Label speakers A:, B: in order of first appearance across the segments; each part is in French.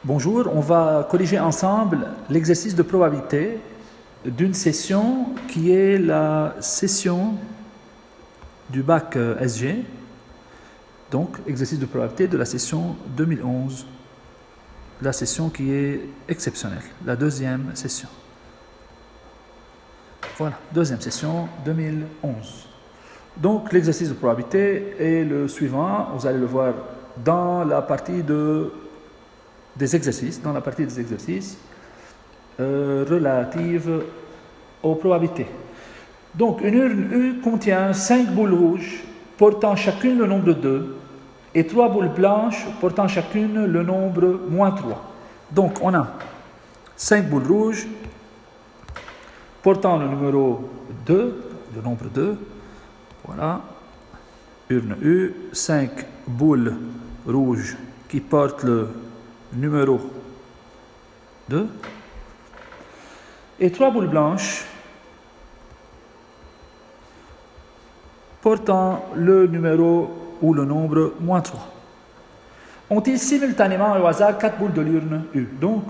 A: Bonjour, on va corriger ensemble l'exercice de probabilité d'une session qui est la session du bac SG, donc exercice de probabilité de la session 2011, la session qui est exceptionnelle, la deuxième session. Voilà, deuxième session 2011. Donc l'exercice de probabilité est le suivant, vous allez le voir dans la partie des exercices, relative aux probabilités. Donc, une urne U contient 5 boules rouges portant chacune le nombre 2 et 3 boules blanches portant chacune le nombre -3. Donc, on a 5 boules rouges portant le numéro 2, le nombre 2. Voilà, urne U, 5 boules rouges qui portent le numéro 2 et 3 boules blanches portant le numéro ou le nombre -3. On tire simultanément au hasard 4 boules de l'urne U. Donc,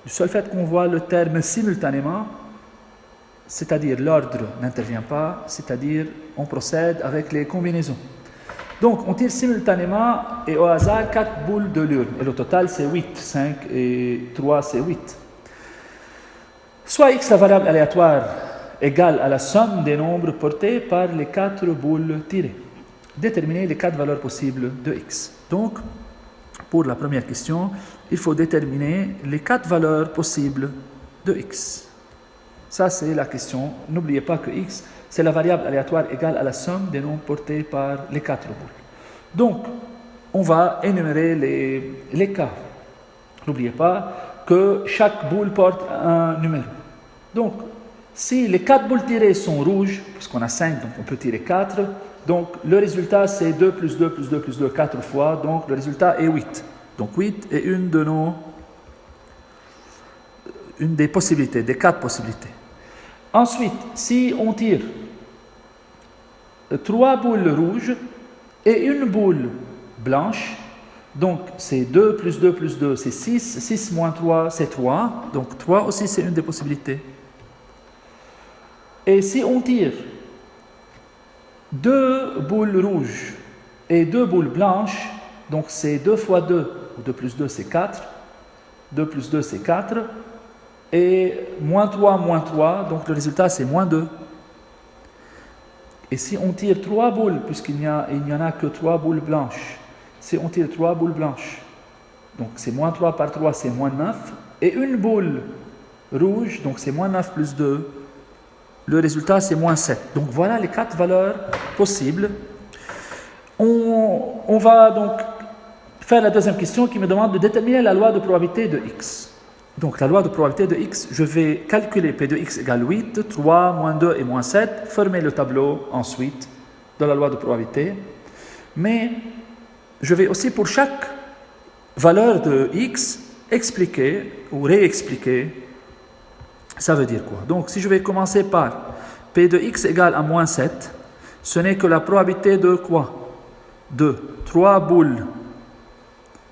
A: du seul fait qu'on voit le terme simultanément, c'est-à-dire l'ordre n'intervient pas, c'est-à-dire on procède avec les combinaisons. Donc, on tire simultanément et au hasard 4 boules de l'urne. Et le total, c'est 8. 5 et 3, c'est 8. Soit x, la variable aléatoire, égale à la somme des nombres portés par les 4 boules tirées. Déterminer les 4 valeurs possibles de x. Donc, pour la première question, il faut déterminer les 4 valeurs possibles de x. Ça, c'est la question. N'oubliez pas que x, c'est la variable aléatoire égale à la somme des nombres portés par les 4 boules. Donc, on va énumérer les cas. N'oubliez pas que chaque boule porte un numéro. Donc, si les 4 boules tirées sont rouges, puisqu'on a 5, donc on peut tirer 4, donc le résultat c'est 2 plus 2 plus 2 plus 2, 4 fois, donc le résultat est 8. Donc 8 est une des possibilités, des 4 possibilités. Ensuite, si on tire 3 boules rouges et une boule blanche, donc c'est 2 plus 2 plus 2, c'est 6, 6 moins 3, c'est 3, donc 3 aussi c'est une des possibilités. Et si on tire 2 boules rouges et 2 boules blanches, donc c'est 2 fois 2, ou 2 plus 2 c'est 4, 2 plus 2 c'est 4, et -3, -3, donc le résultat c'est -2. Et si on tire 3 boules, puisqu'il n'y en a que 3 boules blanches, si on tire 3 boules blanches, donc c'est -3 par 3, c'est -9, et une boule rouge, donc c'est -9 plus 2, le résultat c'est -7. Donc voilà les 4 valeurs possibles. On va donc faire la deuxième question qui me demande de déterminer la loi de probabilité de x. Donc la loi de probabilité de x, je vais calculer P de x égale 8, 3, -2 et -7, former le tableau ensuite de la loi de probabilité. Mais je vais aussi pour chaque valeur de x expliquer ou réexpliquer ça veut dire quoi. Donc si je vais commencer par P de x égale à -7, ce n'est que la probabilité de quoi? De 3 boules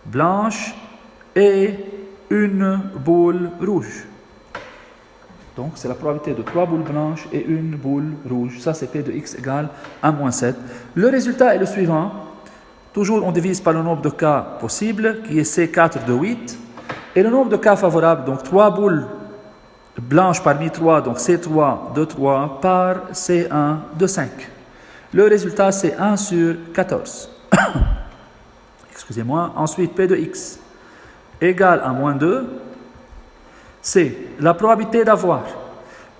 A: blanches et une boule rouge. Donc, c'est la probabilité de 3 boules blanches et une boule rouge. Ça, c'est P de x égale à -7. Le résultat est le suivant. Toujours, on divise par le nombre de cas possibles, qui est C4 de 8. Et le nombre de cas favorables, donc 3 boules blanches parmi 3, donc C3 de 3 par C1 de 5. Le résultat, c'est 1 sur 14. Excusez-moi. Ensuite, P de x égale à -2, c'est la probabilité d'avoir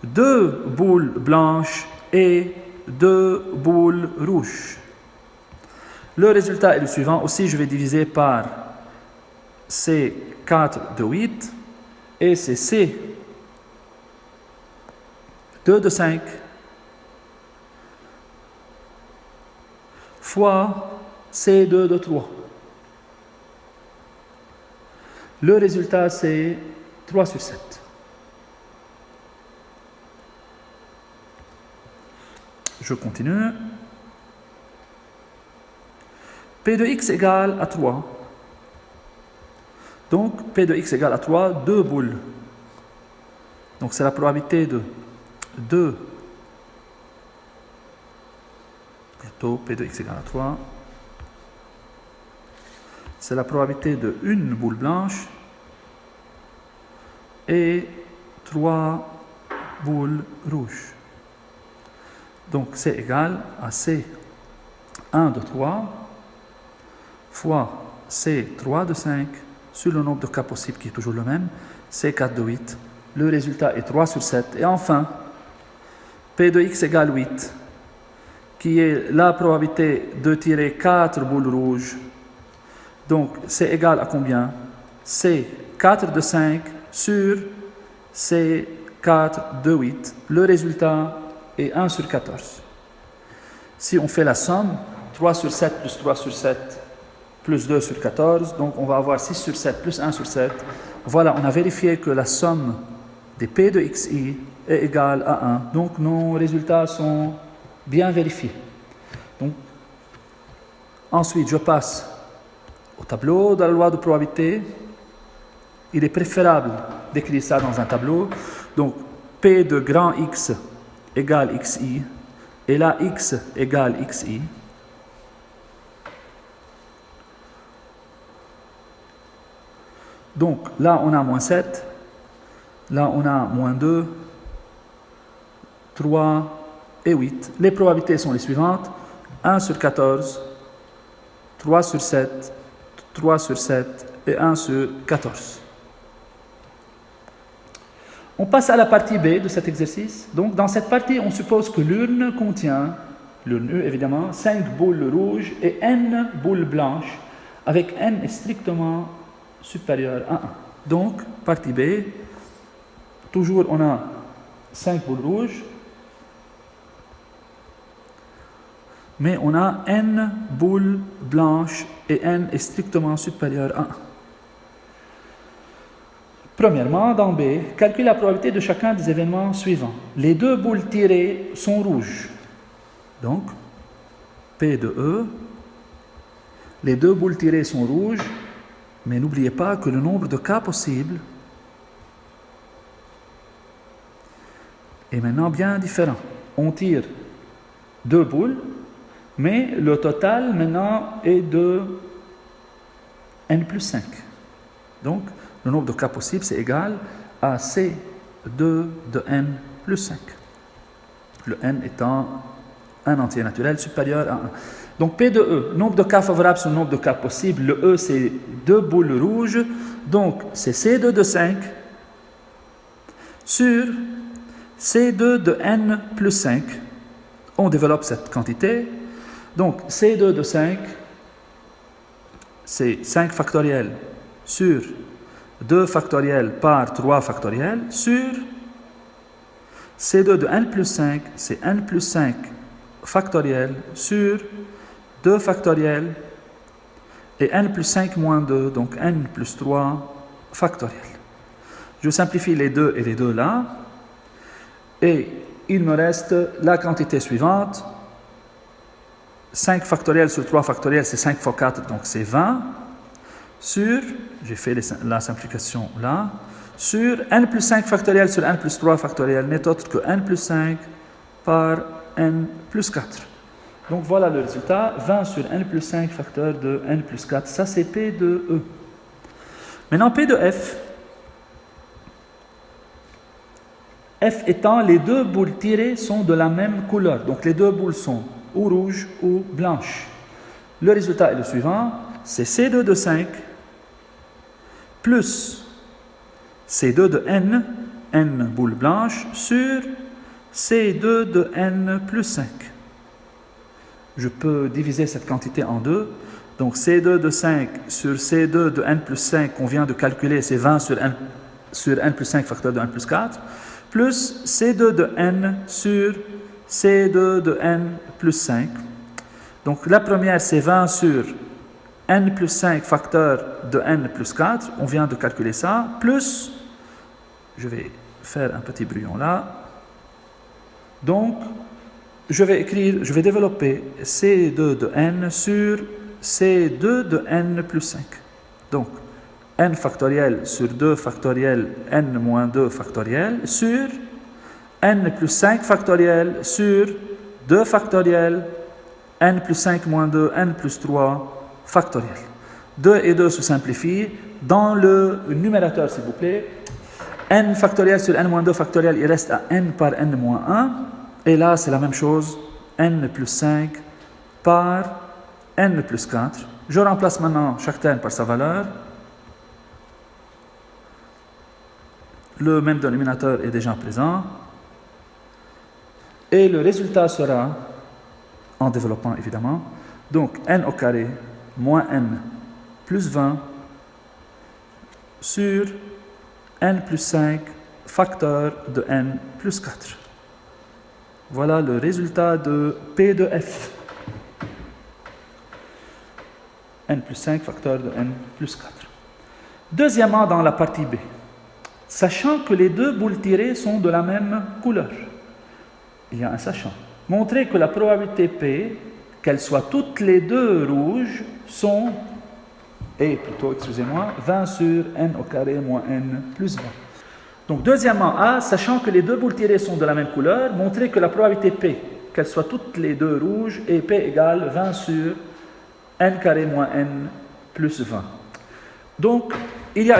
A: 2 boules blanches et 2 boules rouges. Le résultat est le suivant. Aussi, je vais diviser par C4 de 8 et c'est C2 de 5 fois C2 de 3. Le résultat, c'est 3 sur 7. Je continue. P de x égale à 3. Donc, P de x égale à 3, 2 boules. Donc, c'est la probabilité de 2, plutôt P de x égale à 3. C'est la probabilité de une boule blanche et 3 boules rouges. Donc, c'est égal à C1 de 3 fois C3 de 5 sur le nombre de cas possibles qui est toujours le même, C4 de 8. Le résultat est 3 sur 7. Et enfin, P de x égale 8, qui est la probabilité de tirer 4 boules rouges. Donc, c'est égal à combien? C4 de 5 sur C4 de 8. Le résultat est 1 sur 14. Si on fait la somme, 3 sur 7 plus 3 sur 7 plus 2 sur 14, donc on va avoir 6 sur 7 plus 1 sur 7. Voilà, on a vérifié que la somme des P de xi est égale à 1. Donc nos résultats sont bien vérifiés. Donc, ensuite, je passe au tableau de la loi de probabilité. Il est préférable d'écrire ça dans un tableau. Donc, P de grand X égale xi, et là, x égale xi. Donc, là, on a moins 7. Là, on a moins 2, 3 et 8. Les probabilités sont les suivantes. 1 sur 14, 3 sur 7, 3 sur 7 et 1 sur 14. On passe à la partie B de cet exercice. Donc, dans cette partie, on suppose que l'urne contient, l'urne U évidemment, 5 boules rouges et n boules blanches, avec n est strictement supérieur à 1. Donc, partie B, toujours on a 5 boules rouges, mais on a n boules blanches et n est strictement supérieur à 1. Premièrement, dans B, calcule la probabilité de chacun des événements suivants. Les 2 boules tirées sont rouges. Donc, P de E, les 2 boules tirées sont rouges, mais n'oubliez pas que le nombre de cas possibles est maintenant bien différent. On tire 2 boules, mais le total maintenant est de n plus 5. Donc, le nombre de cas possibles, c'est égal à C2 de n plus 5. Le n étant un entier naturel supérieur à 1. Donc, P de E, nombre de cas favorables sur le nombre de cas possibles. Le E, c'est 2 boules rouges. Donc, c'est C2 de 5 sur C2 de n plus 5. On développe cette quantité. Donc, C2 de 5, c'est 5 factoriel sur 2 factoriel par 3 factoriel sur C2 de n plus 5, c'est n plus 5 factoriel sur 2 factoriel et n plus 5 moins 2, donc n plus 3 factoriel. Je simplifie les 2 et les 2 là, et il me reste la quantité suivante. 5 factoriel sur 3 factoriel, c'est 5 fois 4, donc c'est 20, sur, j'ai fait la simplification là, sur n plus 5 factoriel sur n plus 3 factoriel n'est autre que n plus 5 par n plus 4. Donc voilà le résultat, 20 sur n plus 5 facteur de n plus 4, ça c'est P de E. Maintenant P de F. F étant les 2 boules tirées sont de la même couleur, donc les 2 boules sont ou rouges ou blanches. Le résultat est le suivant, c'est C2 de 5 plus C2 de n boules blanches, sur C2 de n plus 5. Je peux diviser cette quantité en deux. Donc C2 de 5 sur C2 de n plus 5 qu'on vient de calculer, c'est 20 sur n plus 5 facteur de n plus 4, plus C2 de n sur C2 de n plus 5. Donc la première, c'est 20 sur n plus 5 facteur de n plus 4, on vient de calculer ça, plus, je vais faire un petit brouillon là, donc je vais développer C2 de n sur C2 de n plus 5. Donc n factoriel sur 2 factoriel n moins 2 factoriel sur n plus 5 factoriel sur 2 factoriel n plus 5 moins 2 n plus 3 factoriel. 2 et 2 se simplifient. Dans le numérateur, s'il vous plaît, n factoriel sur n moins 2 factoriel, il reste à n par n moins 1. Et là, c'est la même chose, n plus 5 par n plus 4. Je remplace maintenant chaque terme par sa valeur. Le même dénominateur est déjà présent. Et le résultat sera, en développant évidemment, donc n au carré moins n plus 20 sur n plus 5 facteur de n plus 4. Voilà le résultat de P de F. n plus 5 facteur de n plus 4. Deuxièmement, dans la partie B, sachant que les deux boules tirées sont de la même couleur, il y a un sachant. Montrer que la probabilité P, qu'elles soient toutes les deux rouges, sont, excusez-moi, 20 sur n au carré moins n plus 20. Donc, deuxièmement, A, sachant que les deux boules tirées sont de la même couleur, montrer que la probabilité P, qu'elles soient toutes les deux rouges, est P égale 20 sur n carré moins n plus 20. Donc, il y a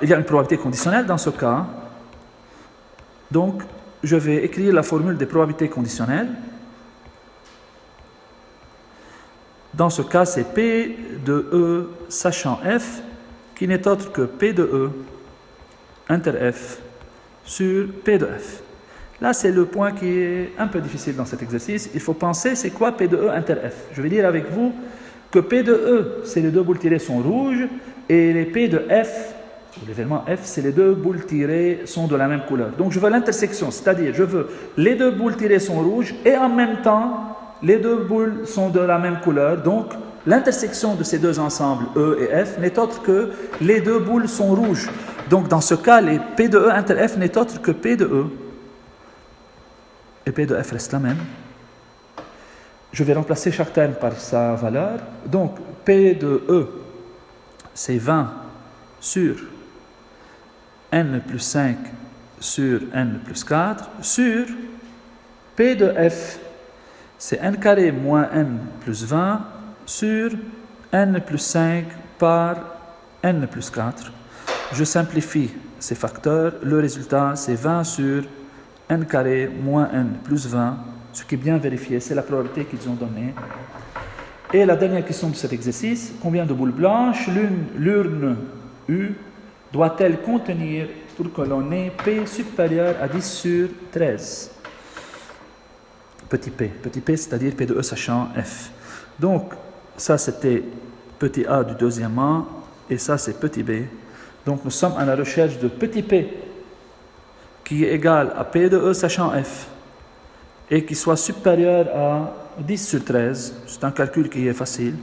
A: une probabilité conditionnelle dans ce cas. Donc, je vais écrire la formule des probabilités conditionnelles. Dans ce cas, c'est P de E sachant F, qui n'est autre que P de E inter F sur P de F. Là, c'est le point qui est un peu difficile dans cet exercice. Il faut penser, c'est quoi P de E inter F? Je vais dire avec vous que P de E, c'est les deux boules tirées sont rouges, et les P de F, l'événement F, c'est les deux boules tirées sont de la même couleur. Donc, je veux l'intersection, c'est-à-dire, je veux les deux boules tirées sont rouges, et en même temps, les deux boules sont de la même couleur. Donc, l'intersection de ces deux ensembles, E et F, n'est autre que les deux boules sont rouges. Donc, dans ce cas, les P de E inter F n'est autre que P de E. Et P de F reste la même. Je vais remplacer chaque terme par sa valeur. Donc, P de E, c'est 20 sur n plus 5 sur n plus 4 sur P de F, c'est n carré moins n plus 20 sur n plus 5 par n plus 4. Je simplifie ces facteurs. Le résultat, c'est 20 sur n carré moins n plus 20. Ce qui est bien vérifié, c'est la probabilité qu'ils ont donnée. Et la dernière question de cet exercice, combien de boules blanches l'urne U doit-elle contenir pour que l'on ait P supérieur à 10 sur 13? Petit p, c'est-à-dire P de E sachant F. Donc, ça c'était petit a du deuxièmement, et ça c'est petit b. Donc, nous sommes à la recherche de petit p qui est égal à P de E sachant F et qui soit supérieur à 10 sur 13. C'est un calcul qui est facile.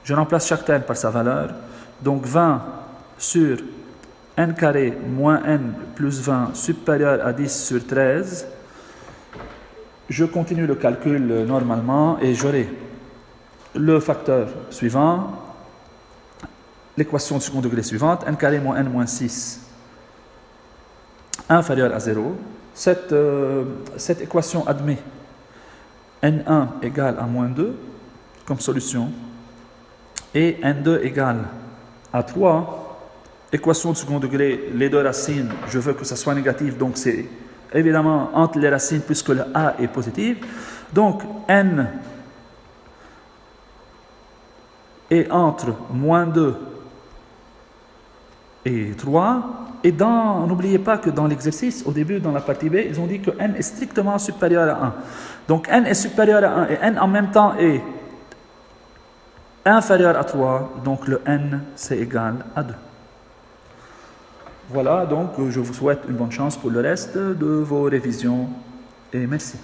A: Je remplace chaque terme par sa valeur. Donc, 20 sur n carré moins n plus 20 supérieur à 10 sur 13. Je continue le calcul normalement et j'aurai le facteur suivant, l'équation de second degré suivante, n carré moins n moins 6 inférieur à 0. Cette équation admet n1 égale à moins 2 comme solution et n2 égale à 3. Équation de second degré, les deux racines, je veux que ça soit négatif, donc c'est évidemment entre les racines puisque le a est positif. Donc n est entre moins 2 et 3. Et n'oubliez pas que dans l'exercice, au début, dans la partie B, ils ont dit que n est strictement supérieur à 1. Donc n est supérieur à 1 et n en même temps est inférieur à 3. Donc le n, c'est égal à 2. Voilà, donc je vous souhaite une bonne chance pour le reste de vos révisions et merci.